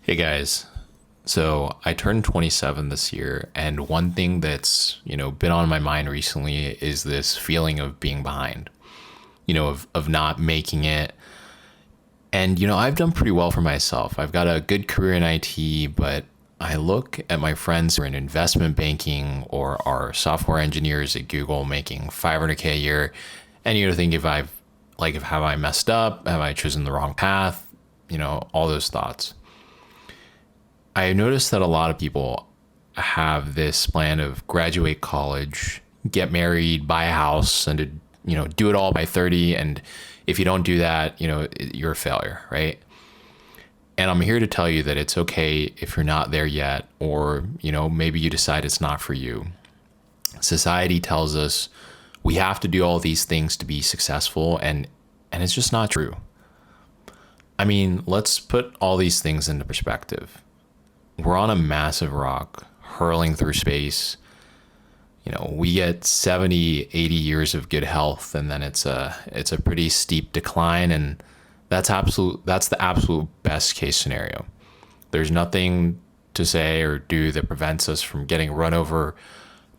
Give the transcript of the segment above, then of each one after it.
Hey guys. So I turned 27 this year, and one thing that's, been on my mind recently is this feeling of being behind, of not making it. And, I've done pretty well for myself. I've got a good career in IT, but I look at my friends who are in investment banking or are software engineers at Google making 500K a year. And, think if have I messed up? Have I chosen the wrong path? All those thoughts. I noticed that a lot of people have this plan of graduate college, get married, buy a house, and to, do it all by 30. And if you don't do that, you're a failure, right? And I'm here to tell you that it's okay if you're not there yet, or, maybe you decide it's not for you. Society tells us we have to do all these things to be successful, and it's just not true. I mean, let's put all these things into perspective. We're on a massive rock hurling through space. We get 70, 80 years of good health, and then it's a pretty steep decline, and that's the absolute best case scenario. There's nothing to say or do that prevents us from getting run over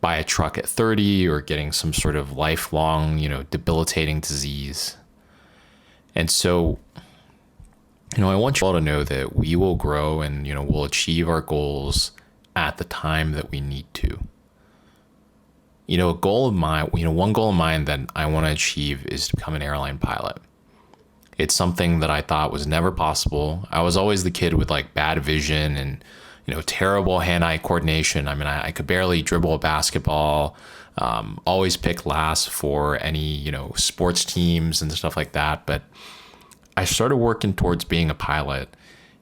by a truck at 30 or getting some sort of lifelong, debilitating disease. And so I want you all to know that we will grow and, we'll achieve our goals at the time that we need to. A goal of mine, one goal of mine that I want to achieve is to become an airline pilot. It's something that I thought was never possible. I was always the kid with like bad vision and, terrible hand-eye coordination. I mean, I could barely dribble a basketball, always pick last for any, sports teams and stuff like that. But I started working towards being a pilot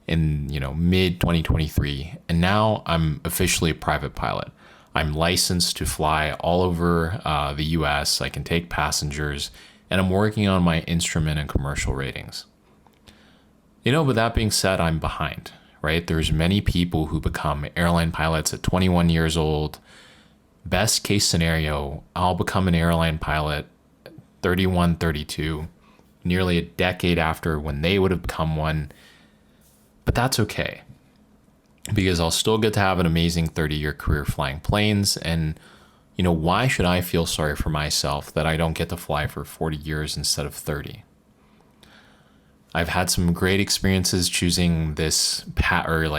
in, mid 2023, and now I'm officially a private pilot. I'm licensed to fly all over the US. I can take passengers, and I'm working on my instrument and commercial ratings. But that being said, I'm behind, right? There's many people who become airline pilots at 21 years old. Best case scenario, I'll become an airline pilot at 31, 32. Nearly a decade after when they would have become one. But that's okay, because I'll still get to have an amazing 30-year career flying planes. And, why should I feel sorry for myself that I don't get to fly for 40 years instead of 30? I've had some great experiences choosing this path, or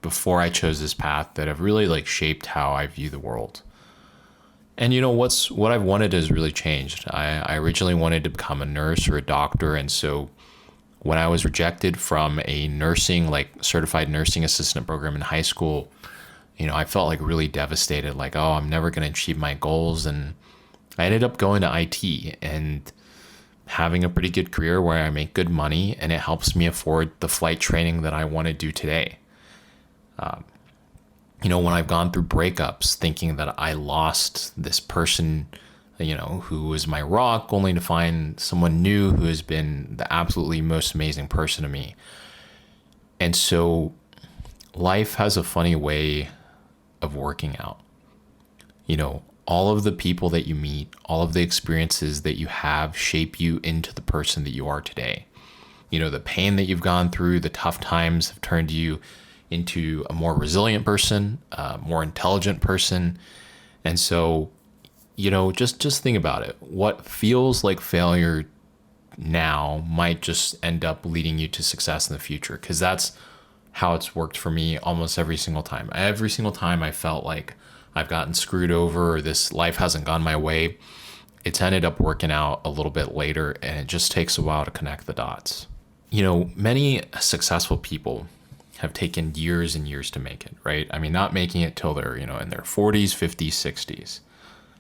before I chose this path, that have really shaped how I view the world. And what I've wanted has really changed. I originally wanted to become a nurse or a doctor, and so when I was rejected from a nursing, certified nursing assistant program in high school, I felt really devastated, oh, I'm never going to achieve my goals. And I ended up going to IT and having a pretty good career where I make good money, and it helps me afford the flight training that I want to do today. When I've gone through breakups thinking that I lost this person, who was my rock, only to find someone new who has been the absolutely most amazing person to me. And so life has a funny way of working out. All of the people that you meet, all of the experiences that you have shape you into the person that you are today. The pain that you've gone through, the tough times have turned you into a more resilient person, a more intelligent person. And so, just think about it. What feels like failure now might just end up leading you to success in the future, because that's how it's worked for me almost every single time. Every single time I felt like I've gotten screwed over, or this life hasn't gone my way, it's ended up working out a little bit later, and it just takes a while to connect the dots. Many successful people have taken years and years to make it, right? I mean, not making it till they're, in their 40s, 50s, 60s.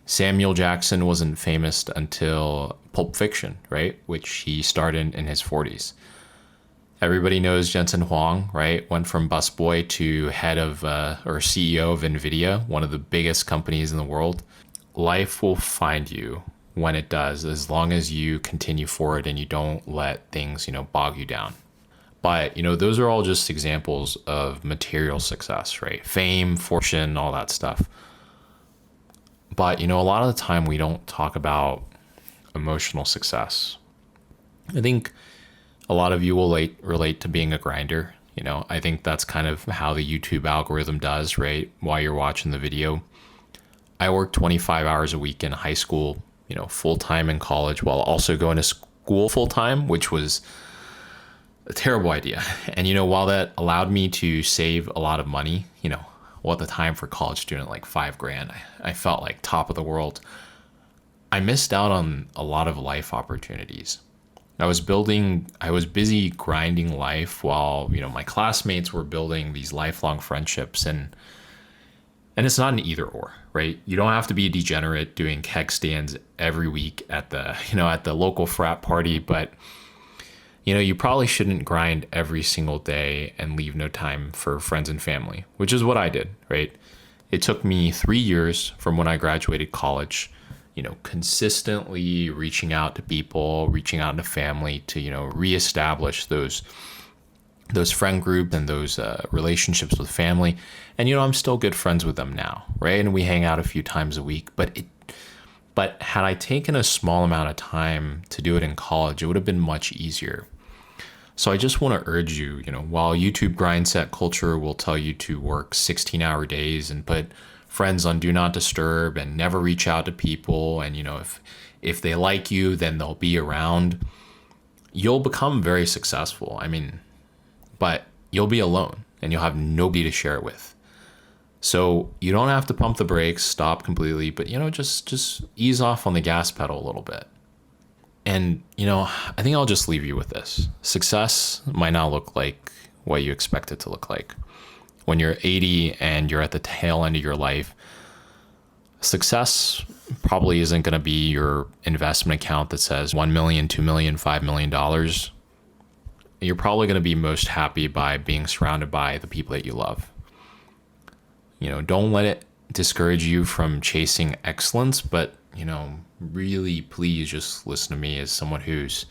Samuel Jackson wasn't famous until Pulp Fiction, right? Which he started in his 40s. Everybody knows Jensen Huang, right? Went from busboy to head of, or CEO of NVIDIA, one of the biggest companies in the world. Life will find you when it does, as long as you continue forward and you don't let things, bog you down. But, those are all just examples of material success, right? Fame, fortune, all that stuff. But, a lot of the time we don't talk about emotional success. I think a lot of you will relate to being a grinder. I think that's kind of how the YouTube algorithm does, right? While you're watching the video. I worked 25 hours a week in high school, full time in college while also going to school full time, which was a terrible idea. And, while that allowed me to save a lot of money, at the time for a college student, like $5,000, I felt like top of the world. I missed out on a lot of life opportunities. I was busy grinding life while, my classmates were building these lifelong friendships, and it's not an either or, right? You don't have to be a degenerate doing keg stands every week at the local frat party, but you probably shouldn't grind every single day and leave no time for friends and family, which is what I did, right? It took me 3 years from when I graduated college, consistently reaching out to people, reaching out to family to, reestablish those friend group and those relationships with family. And, I'm still good friends with them now, right? And we hang out a few times a week, but had I taken a small amount of time to do it in college, it would have been much easier. So I just want to urge you, while YouTube grind set culture will tell you to work 16-hour days and put friends on do not disturb and never reach out to people, and if they like you, then they'll be around, you'll become very successful. But you'll be alone and you'll have nobody to share it with. So you don't have to pump the brakes, stop completely, but just ease off on the gas pedal a little bit. And I think I'll just leave you with this. Success might not look like what you expect it to look like. When you're 80 and you're at the tail end of your life, success probably isn't going to be your investment account that says $1 million, $2 million, $5 million. You're probably going to be most happy by being surrounded by the people that you love. Don't let it discourage you from chasing excellence, but, really please just listen to me as someone who's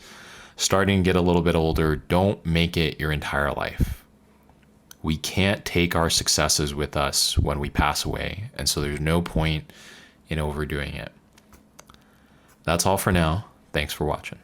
starting to get a little bit older. Don't make it your entire life. We can't take our successes with us when we pass away, and so there's no point in overdoing it. That's all for now. Thanks for watching.